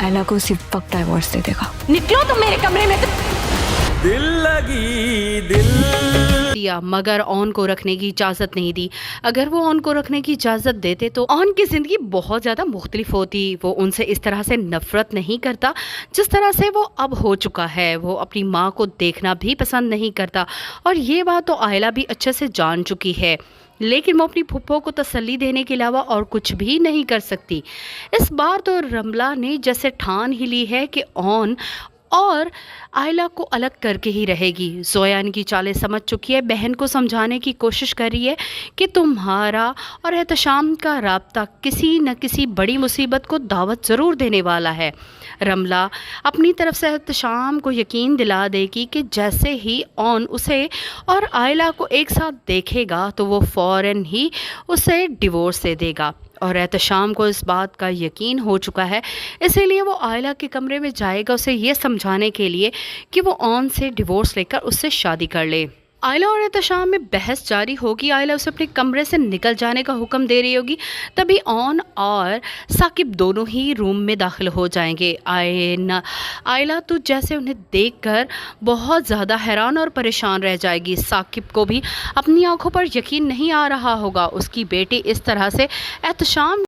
आयला को उसी वक्त डाइवोर्स दे देगा। निकलो तुम मेरे कमरे में। दिल लगी दिल दिया मगर ऑन को रखने की इजाज़त नहीं दी। अगर वो ऑन को रखने की इजाज़त देते तो ऑन की ज़िंदगी बहुत ज़्यादा मुख्तलिफ होती। वो उनसे इस तरह से नफ़रत नहीं करता जिस तरह से वो अब हो चुका है। वो अपनी माँ को देखना भी पसंद नहीं करता और ये बात तो आयला भी अच्छे से जान चुकी है, लेकिन वो अपनी फुप्पो को तसल्ली देने के अलावा और कुछ भी नहीं कर सकती। इस बार तो रमला ने जैसे ठान ही ली है कि ऑन और आयला को अलग करके ही रहेगी। जोया इनकी चालें समझ चुकी है, बहन को समझाने की कोशिश कर रही है कि तुम्हारा और एहतशाम का राब्ता किसी न किसी बड़ी मुसीबत को दावत ज़रूर देने वाला है। रमला अपनी तरफ से एहतशाम को यकीन दिला देगी कि जैसे ही ऑन उसे और आयला को एक साथ देखेगा तो वो फ़ौरन ही उसे डिवोर्स दे देगा और एहतशाम को इस बात का यकीन हो चुका है। इसीलिए वो आयला के कमरे में जाएगा उसे ये समझाने के लिए कि वो ऑन से डिवोर्स लेकर उससे शादी कर ले। आयला और एहतशाम में बहस जारी होगी। आयला उसे अपने कमरे से निकल जाने का हुक्म दे रही होगी, तभी ऑन और साकिब दोनों ही रूम में दाखिल हो जाएंगे। आयला तो जैसे उन्हें देखकर बहुत ज़्यादा हैरान और परेशान रह जाएगी। साकिब को भी अपनी आंखों पर यकीन नहीं आ रहा होगा, उसकी बेटी इस तरह से एहतशाम